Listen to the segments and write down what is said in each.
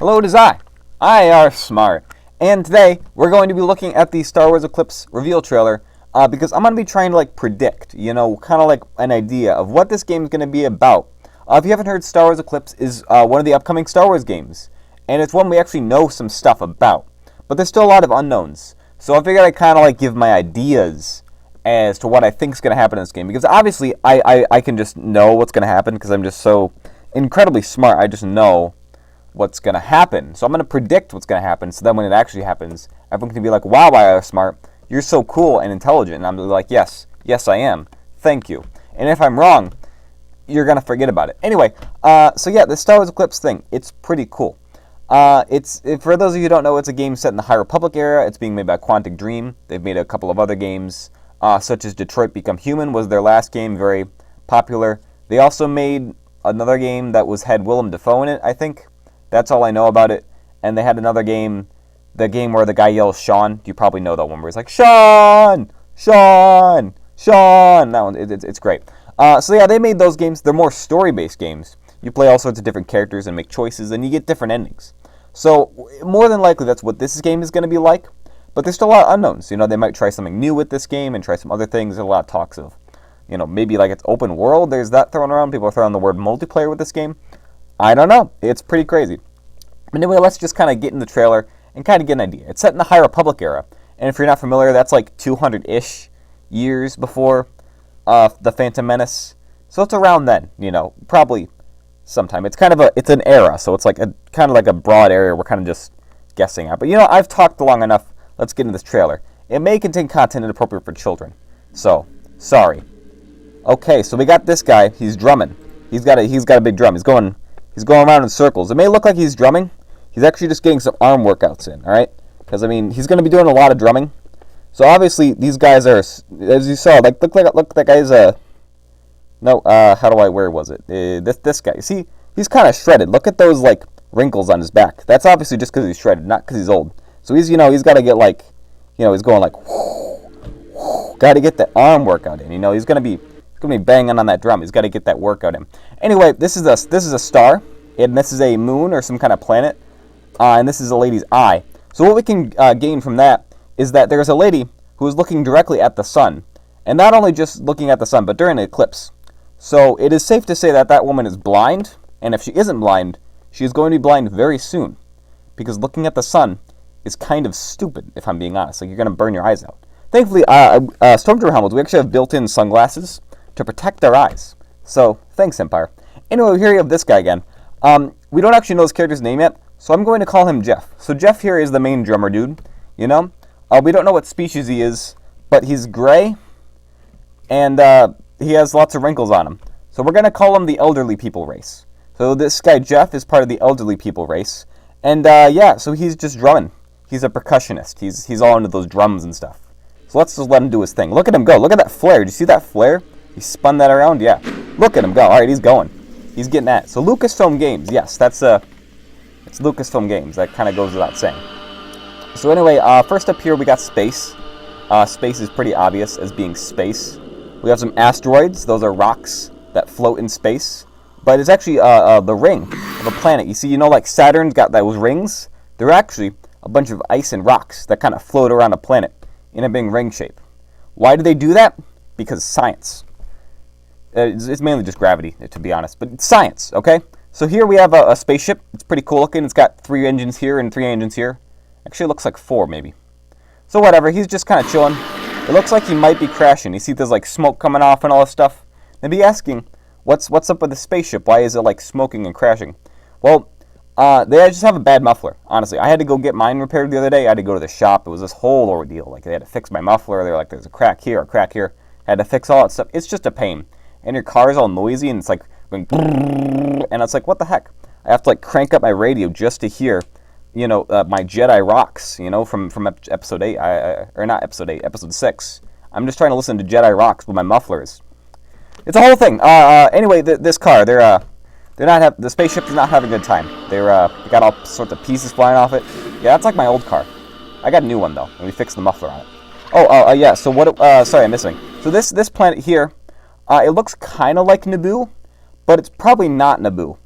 Hello, it is I are smart. And today, we're going to be looking at the Star Wars Eclipse reveal trailer, because I'm going to be trying to, predict, kind of like an idea of what this game is going to be about. If you haven't heard, Star Wars Eclipse is one of the upcoming Star Wars games, and it's one we actually know some stuff about. But there's still a lot of unknowns, so I figured I'd kind of give my ideas as to what I think is going to happen in this game, because obviously I can just know what's going to happen because I'm just so incredibly smart. I just know what's going to happen. So I'm going to predict what's going to happen, so then when it actually happens, everyone can be like, wow, I are smart. You're so cool and intelligent. And I'm like, yes, I am. Thank you. And if I'm wrong, you're going to forget about it. Anyway, so yeah, the Star Wars Eclipse thing, it's pretty cool. For those of you who don't know, it's a game set in the High Republic era. It's being made by Quantic Dream. They've made a couple of other games, such as Detroit Become Human was their last game, very popular. They also made another game that had Willem Dafoe in it, I think. That's all I know about it. And they had another game, the game where the guy yells Sean. You probably know that one where he's like, Sean! Sean! Sean! That one, it's great. So yeah, they made those games. They're more story-based games. You play all sorts of different characters and make choices, and you get different endings. So more than likely, that's what this game is going to be like. But there's still a lot of unknowns. They might try something new with this game and try some other things. There's a lot of talks of, maybe it's open world. There's that thrown around. People are throwing the word multiplayer with this game. I don't know. It's pretty crazy. Anyway, let's just kind of get in the trailer and kind of get an idea. It's set in the High Republic era. And if you're not familiar, that's 200-ish years before the Phantom Menace. So it's around then, probably sometime. It's it's an era, so it's kind of like a broad area we're kind of just guessing at. But I've talked long enough. Let's get into this trailer. It may contain content inappropriate for children. So, sorry. Okay, so we got this guy. He's drumming. He's got a big drum. He's going around in circles. It may look like he's drumming. He's actually just getting some arm workouts in, all right? Because, he's going to be doing a lot of drumming. So, obviously, these guys are, as you saw, look, that guy's where was it? This guy. See, he's kind of shredded. Look at those, wrinkles on his back. That's obviously just because he's shredded, not because he's old. So, he's got to get, he's going, got to get the arm workout in. He's going to be banging on that drum. He's got to get that workout in. Anyway, this is a star, and this is a moon or some kind of planet, and this is a lady's eye. So what we can gain from that is that there's a lady who is looking directly at the sun, and not only just looking at the sun, but during an eclipse. So it is safe to say that that woman is blind, and if she isn't blind, she is going to be blind very soon, because looking at the sun is kind of stupid, if I'm being honest. You're going to burn your eyes out. Thankfully, Stormtrooper helmets, we actually have built-in sunglasses to protect their eyes. So, thanks, Empire. Anyway, here you have this guy again. We don't actually know his character's name yet, so I'm going to call him Jeff. So Jeff here is the main drummer dude, We don't know what species he is, but he's gray, and he has lots of wrinkles on him. So we're going to call him the elderly people race. So this guy, Jeff, is part of the elderly people race. And, yeah, so he's just drumming. He's a percussionist. He's all into those drums and stuff. So let's just let him do his thing. Look at him go. Look at that flare. Did you see that flare? He spun that around? Yeah. Look at him go. All right, he's going. He's getting at it. So Lucasfilm Games. Yes, it's Lucasfilm Games. That kind of goes without saying. So anyway, first up here we got space. Space is pretty obvious as being space. We have some asteroids. Those are rocks that float in space. But it's actually the ring of a planet. You see, Saturn's got those rings? They're actually a bunch of ice and rocks that kind of float around a planet in a big ring shape. Why do they do that? Because science. It's mainly just gravity, to be honest, but it's science, okay? So here we have a spaceship. It's pretty cool looking. It's got 3 engines here and 3 engines here. Actually, it looks like 4, maybe. So whatever, he's just kind of chilling. It looks like he might be crashing. You see there's smoke coming off and all this stuff. They'd be asking, what's up with the spaceship? Why is it smoking and crashing? Well, they just have a bad muffler, honestly. I had to go get mine repaired the other day. I had to go to the shop. It was this whole ordeal. They had to fix my muffler. They were like, there's a crack here, a crack here. I had to fix all that stuff. It's just a pain. And your car is all noisy, and it's going, and it's what the heck? I have to crank up my radio just to hear, my Jedi rocks, from episode 8, or not episode 8, episode 6. I'm just trying to listen to Jedi rocks with my mufflers. It's a whole thing. Anyway, this car, the spaceship is not having a good time. They got all sorts of pieces flying off it. Yeah, that's my old car. I got a new one though, and we fixed the muffler on it. Yeah. So what? Sorry, I'm missing. So this planet here. It looks kind of like Naboo, but it's probably not Naboo.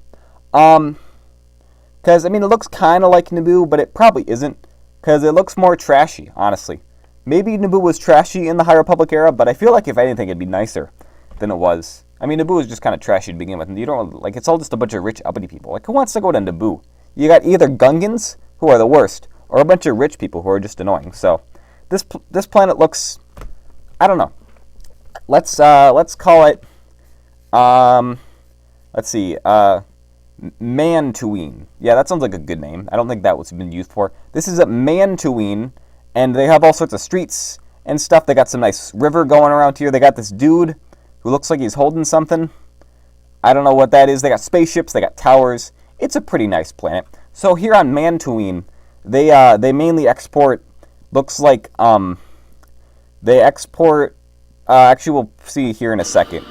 Kind Because, I mean, it looks kind of like Naboo, but it probably isn't. Because it looks more trashy, honestly. Maybe Naboo was trashy in the High Republic era, but I feel like if anything, it'd be nicer than it was. I mean, Naboo was just kind of trashy to begin with. And you don't, like, it's all just a bunch of rich, uppity people. Like, who wants to go to Naboo? You got either Gungans, who are the worst, or a bunch of rich people who are just annoying. So, this planet looks, I don't know. Let's call it, let's see, Mantuine. Yeah, that sounds like a good name. I don't think that was been used for. This is a Mantuine, and they have all sorts of streets and stuff. They got some nice river going around here. They got this dude who looks like he's holding something. I don't know what that is. They got spaceships. They got towers. It's a pretty nice planet. So here on Mantuine, they mainly export. Looks like they export. Actually, we'll see here in a second.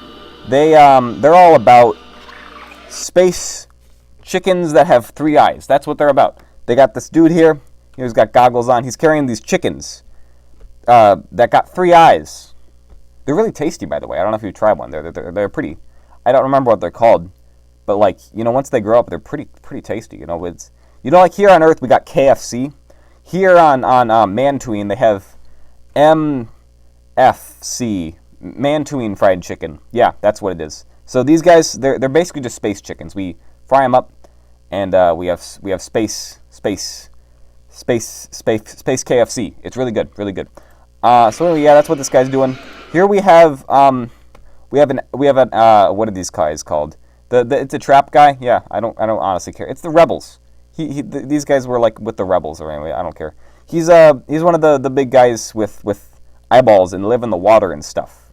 They're all about space chickens that have 3 eyes. That's what they're about. They got this dude here. He's got goggles on. He's carrying these chickens that got 3 eyes. They're really tasty, by the way. I don't know if you've tried one. They're pretty. I don't remember what they're called, but like, you know, once they grow up, they're pretty tasty. You know, it's, you know, like here on Earth we got KFC. Here on Mantuine they have MFC, Mantuine fried chicken. Yeah, that's what it is. So these guys, they're basically just space chickens. We fry them up, and we have space KFC. It's really good, really good. So yeah, that's what this guy's doing. Here we have an what are these guys called? It's a trap guy. Yeah, I don't honestly care. It's the rebels. These guys were like with the rebels, or anyway, I don't care. He's one of the big guys with eyeballs and live in the water and stuff.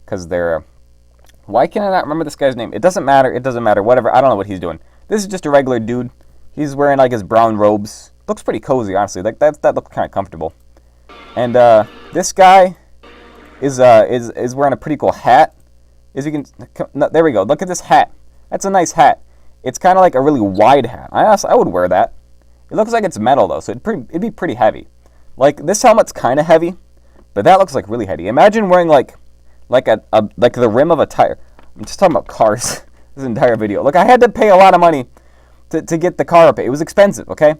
Because they're, why can I not remember this guy's name? It doesn't matter. Whatever. I don't know what he's doing. This is just a regular dude. He's wearing like his brown robes. Looks pretty cozy, honestly. Like that looks kind of comfortable. And this guy is wearing a pretty cool hat. As you can, no, there we go. Look at this hat. That's a nice hat. It's kind of like a really wide hat. I would wear that. It looks like it's metal though, so it'd be pretty heavy. Like this helmet's kind of heavy, but that looks like really heavy. Imagine wearing like the rim of a tire. I'm just talking about cars. This entire video. Look, I had to pay a lot of money to get the car up. It was expensive. Okay.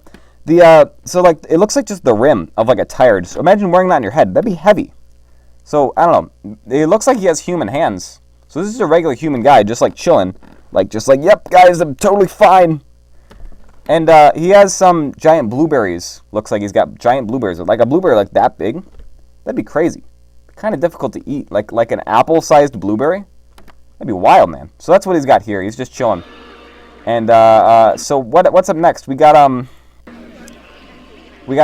So like it looks like just the rim of like a tire. Just imagine wearing that on your head. That'd be heavy. So I don't know. It looks like he has human hands. So this is a regular human guy, just like chilling, yep, guys, I'm totally fine. And he has some giant blueberries. Looks like he's got giant blueberries, like a blueberry like that big. That'd be crazy. Kind of difficult to eat, like an apple-sized blueberry. That'd be wild, man. So that's what he's got here. He's just chilling. And so what's up next? We got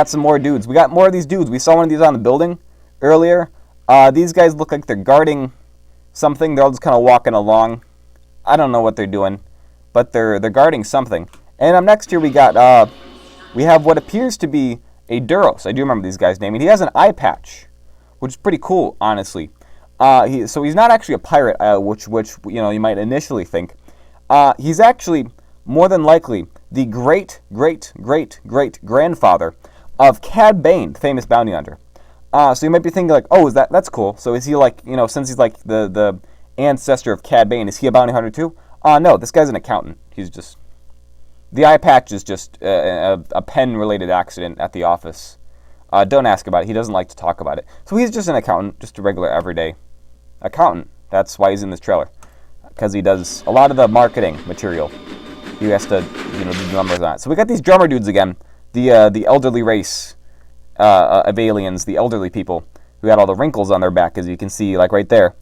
some more dudes. We got more of these dudes. We saw one of these on the building earlier. These guys look like they're guarding something. They're all just kind of walking along. I don't know what they're doing, but they're guarding something. And up next here we have what appears to be a Duros. I do remember these guys' name. And he has an eye patch, which is pretty cool, honestly. So he's not actually a pirate, which you know you might initially think. He's actually more than likely the great grandfather of Cad Bane, the famous bounty hunter. So you might be thinking like, oh, that's cool. So is he like, you know, since he's like the ancestor of Cad Bane, is he a bounty hunter too? No, this guy's an accountant. He's just, the eye patch is just a pen-related accident at the office. Don't ask about it. He doesn't like to talk about it. So he's just an accountant, just a regular everyday accountant. That's why he's in this trailer, because he does a lot of the marketing material. He has to, you know, do the numbers on it. So we got these drummer dudes again, the elderly race of aliens, the elderly people who got all the wrinkles on their back, as you can see, like right there.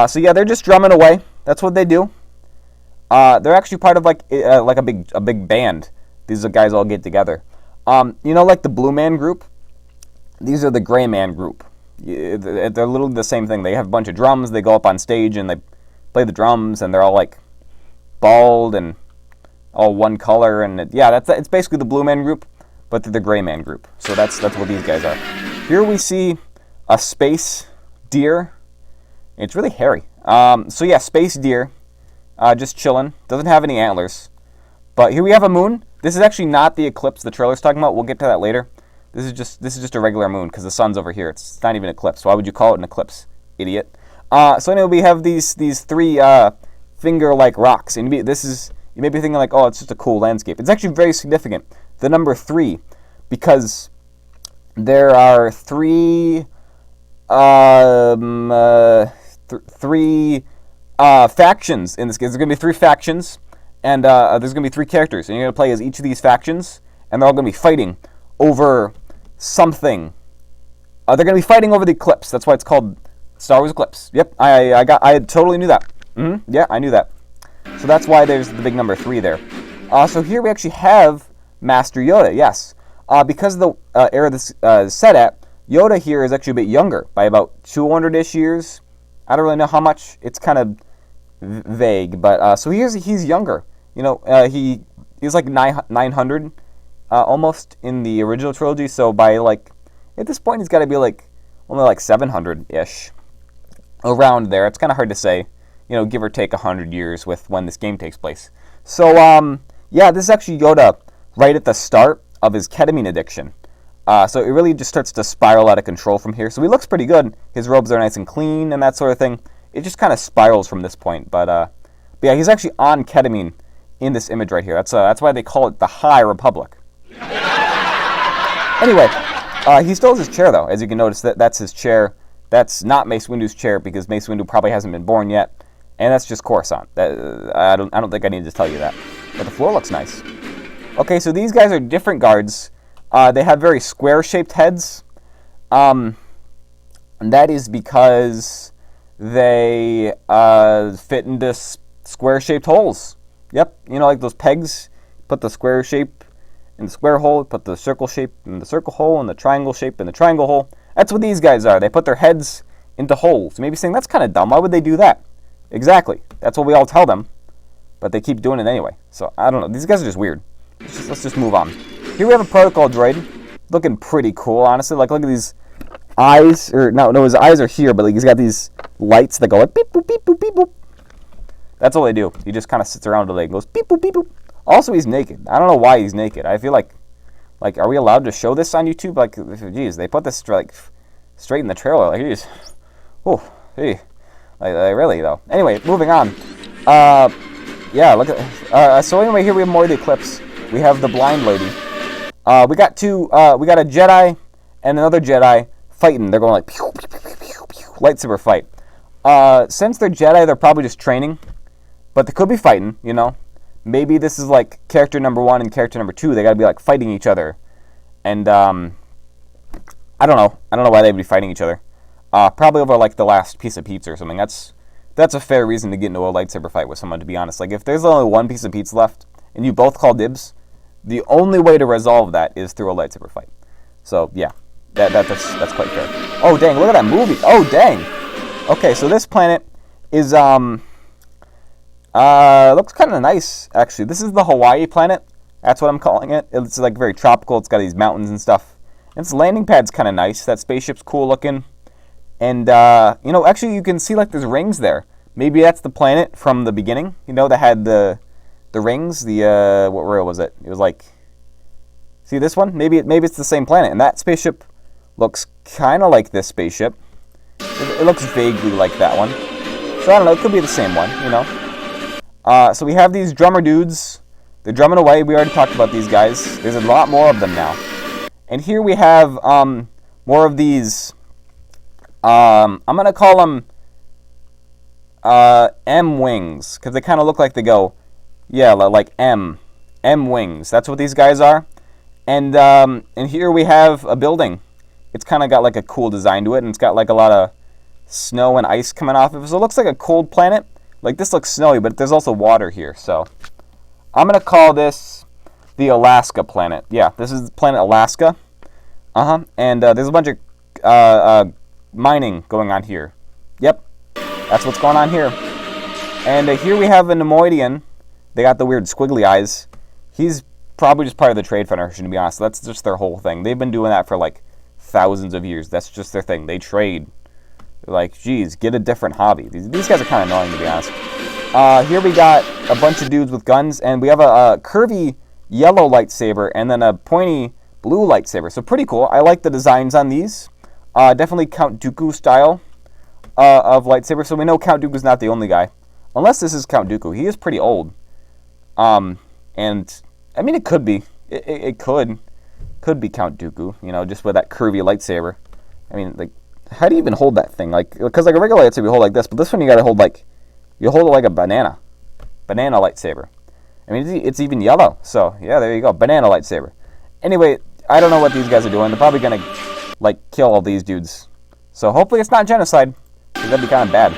So yeah, they're just drumming away. That's what they do. They're actually part of like a big band. These guys all get together. You know, like the Blue Man group. These are the Gray Man group. They're literally the same thing. They have a bunch of drums. They go up on stage and they play the drums, and they're all like bald and all one color. And it's basically the Blue Man group, but they're the Gray Man group. So that's what these guys are. Here we see a space deer. It's really hairy. So yeah, space deer, just chilling. Doesn't have any antlers. But here we have a moon. This is actually not the eclipse the trailer's talking about. We'll get to that later. This is just a regular moon because the sun's over here. It's not even an eclipse. Why would you call it an eclipse, idiot? So anyway, we have these three finger-like rocks, and this is You may be thinking like, oh, it's just a cool landscape. It's actually very significant. The number 3, because there are three factions in this game. There's going to be 3 factions, and there's going to be 3 characters, and you're going to play as each of these factions, and they're all going to be fighting over something. They're going to be fighting over the Eclipse. That's why it's called Star Wars Eclipse. Yep, I totally knew that. Yeah, I knew that. So that's why there's the big number 3 there. So here we actually have Master Yoda, yes. Because of the era this is set at, Yoda here is actually a bit younger, by about 200-ish years. I don't really know how much. It's kind of vague, but so he's younger. You know, he's like 900 almost in the original trilogy. So by like at this point, he's got to be like only like 700-ish around there. It's kind of hard to say, you know, give or take 100 years with when this game takes place. So yeah, this is actually Yoda right at the start of his ketamine addiction. So it really just starts to spiral out of control from here. So he looks pretty good. His robes are nice and clean and that sort of thing. It just kind of spirals from this point. But yeah, he's actually on ketamine in this image right here. That's why they call it the High Republic. Anyway, he still has his chair though. As you can notice, that's his chair. That's not Mace Windu's chair because Mace Windu probably hasn't been born yet, and that's just Coruscant. I don't think I need to tell you that. But the floor looks nice. Okay, so these guys are different guards. They have very square-shaped heads. And that is because they fit into square-shaped holes. Yep, you know, like those pegs. Put the square shape in the square hole, put the circle shape in the circle hole, and the triangle shape in the triangle hole. That's what these guys are. They put their heads into holes. You may be saying, that's kind of dumb. Why would they do that? Exactly. That's what we all tell them. But they keep doing it anyway. So, I don't know. These guys are just weird. Let's just move on. Here we have a protocol droid. Looking pretty cool, honestly. Like, look at these eyes. Or, no, his eyes are here, but like, he's got these lights that go like beep, boop, beep, boop, beep, boop. That's all they do. He just kind of sits around and goes beep, boop, beep, boop. Also, he's naked. I don't know why he's naked. I feel like, are we allowed to show this on YouTube? Like, geez, they put this, like, straight in the trailer. Like, geez. Oh, hey. Like, really, though. Anyway, moving on. Yeah, look at... so anyway, here we have more of the Eclipse. We have the blind lady. We got a Jedi and another Jedi fighting. They're going like, pew, pew, pew, pew, pew, pew, lightsaber fight. Since they're Jedi, they're probably just training. But they could be fighting, you know. Maybe this is like character number 1 and character number 2. They gotta be like fighting each other. And, I don't know. I don't know why they'd be fighting each other. Probably over like the last piece of pizza or something. That's a fair reason to get into a lightsaber fight with someone, to be honest. Like, if there's only one piece of pizza left, and you both call dibs, the only way to resolve that is through a lightsaber fight. So, yeah. That's quite fair. Oh, dang, look at that movie. Oh, dang. Okay, so this planet is, looks kind of nice, actually. This is the Hawaii planet. That's what I'm calling it. It's, like, very tropical. It's got these mountains and stuff. And its landing pad's kind of nice. That spaceship's cool looking. And, you know, actually you can see, like, there's rings there. Maybe that's the planet from the beginning, you know, that had the rings. What rail was it? It was like, see this one? Maybe it's the same planet. And that spaceship looks kind of like this spaceship. It looks vaguely like that one. So, I don't know, it could be the same one, you know. So we have these drummer dudes. They're drumming away. We already talked about these guys. There's a lot more of them now. And here we have more of these... I'm going to call them M-wings, because they kind of look like they go, yeah, like M-wings. That's what these guys are. And here we have a building. It's kind of got like a cool design to it, and it's got like a lot of snow and ice coming off of it. So it looks like a cold planet. Like, this looks snowy, but there's also water here. So I'm going to call this the Alaska planet. Yeah, this is planet Alaska. And there's a bunch of... mining going on here. Yep, that's what's going on here. And here we have a Nemoidian. They got the weird squiggly eyes. He's probably just part of the Trade Federation, to be honest. That's just their whole thing. They've been doing that for like thousands of years. That's just their thing. They trade. They're like, geez, get a different hobby. These guys are kind of annoying, to be honest. Here we got a bunch of dudes with guns, and we have a curvy yellow lightsaber and then a pointy blue lightsaber. So pretty cool. I like the designs on these. Definitely Count Dooku style of lightsaber. So we know Count Dooku's not the only guy. Unless this is Count Dooku. He is pretty old. And I mean, it could be. It could be Count Dooku, you know, just with that curvy lightsaber. I mean, like, how do you even hold that thing? Like, because like a regular lightsaber, you hold like this, but this one you gotta hold like, you hold it like a banana lightsaber. I mean, it's even yellow. So yeah, there you go, banana lightsaber. Anyway, I don't know what these guys are doing. They're probably gonna like kill all these dudes. So hopefully it's not genocide, because that'd be kind of bad.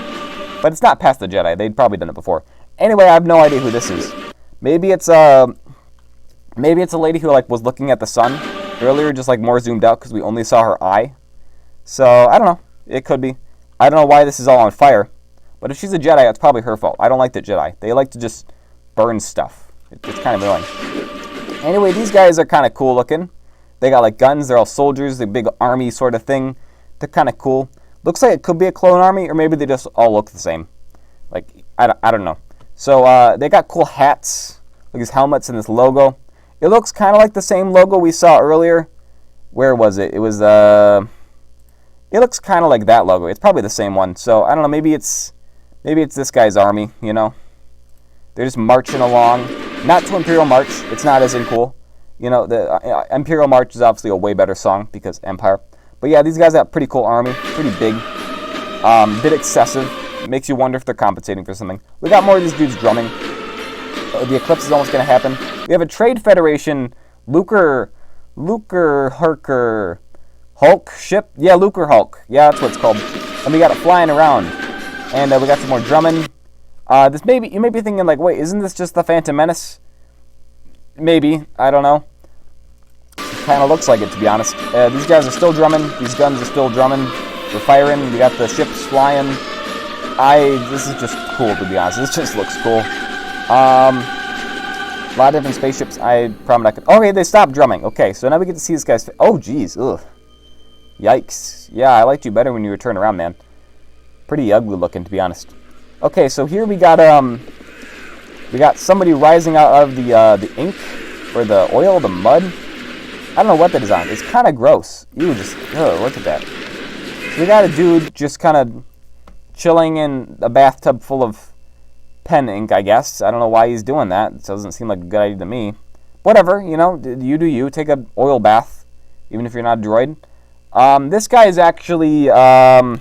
But it's not past the Jedi. They'd probably done it before. Anyway, I have no idea who this is. Maybe it's a lady who like was looking at the sun earlier, just like more zoomed out because we only saw her eye. So I don't know. It could be. I don't know why this is all on fire. But if she's a Jedi, it's probably her fault. I don't like the Jedi. They like to just burn stuff. It's kind of annoying. Anyway, these guys are kind of cool looking. They got like guns. They're all soldiers. The big army sort of thing. They're kind of cool. Looks like it could be a clone army, or maybe they just all look the same. Like, I don't know. So they got cool hats, like these helmets and this logo. It looks kind of like the same logo we saw earlier. Where was it? It was it looks kind of like that logo. It's probably the same one. So I don't know. Maybe it's this guy's army. You know, they're just marching along. Not to Imperial March. It's not as in cool. You know, the Imperial March is obviously a way better song because Empire. But yeah, these guys got a pretty cool army. Pretty big. Bit excessive. Makes you wonder if they're compensating for something. We got more of these dudes drumming. The eclipse is almost going to happen. We have a Trade Federation Lucre Herker Hulk ship. Yeah, Lucre Hulk. Yeah, that's what it's called. And we got it flying around. And we got some more drumming. You may be thinking like, wait, isn't this just the Phantom Menace? Maybe. I don't know. It kind of looks like it, to be honest. These guys are still drumming. These guns are still drumming. We're firing. We got the ships flying. This is just cool, to be honest. This just looks cool. A lot of different spaceships. I probably not gonna... Okay, they stopped drumming. Okay, so now we get to see this guy's... Oh, jeez. Ugh. Yikes. Yeah, I liked you better when you were turned around, man. Pretty ugly looking, to be honest. Okay, so here we got somebody rising out of the ink, or the oil, the mud. I don't know what that is on. It's kind of gross. Ew, just... Ugh, look at that. So we got a dude just kind of chilling in a bathtub full of pen ink, I guess. I don't know why he's doing that. It doesn't seem like a good idea to me. Whatever, you know, you do you. Take an oil bath, even if you're not a droid. This guy is actually, you know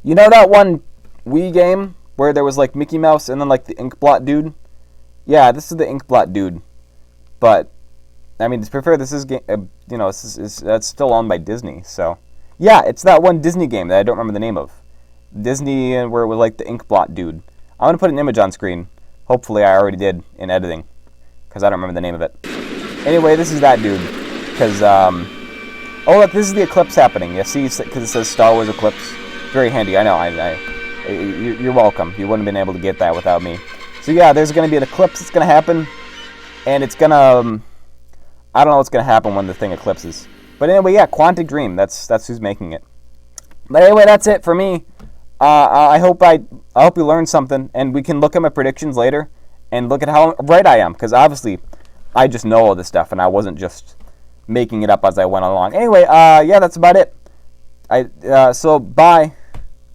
that one Wii game where there was like Mickey Mouse and then like the Inkblot dude? Yeah, this is the Inkblot dude. But, I mean, to be fair, this is, you know, that's still owned by Disney, so. Yeah, it's that one Disney game that I don't remember the name of. Disney, where it was like the Inkblot dude. I'm going to put an image on screen. Hopefully I already did in editing, because I don't remember the name of it. Anyway, this is that dude. Because, oh look, this is the eclipse happening. You see, because it says Star Wars Eclipse. Very handy, I know. You're welcome. You wouldn't have been able to get that without me. So yeah, there's going to be an eclipse that's going to happen. And it's going to, I don't know what's going to happen when the thing eclipses. But anyway, yeah, Quantic Dream. That's who's making it. But anyway, that's it for me. I hope you learned something, and we can look at my predictions later and look at how right I am, because obviously I just know all this stuff, and I wasn't just making it up as I went along. Anyway, yeah, that's about it. So bye.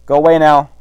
Go away now.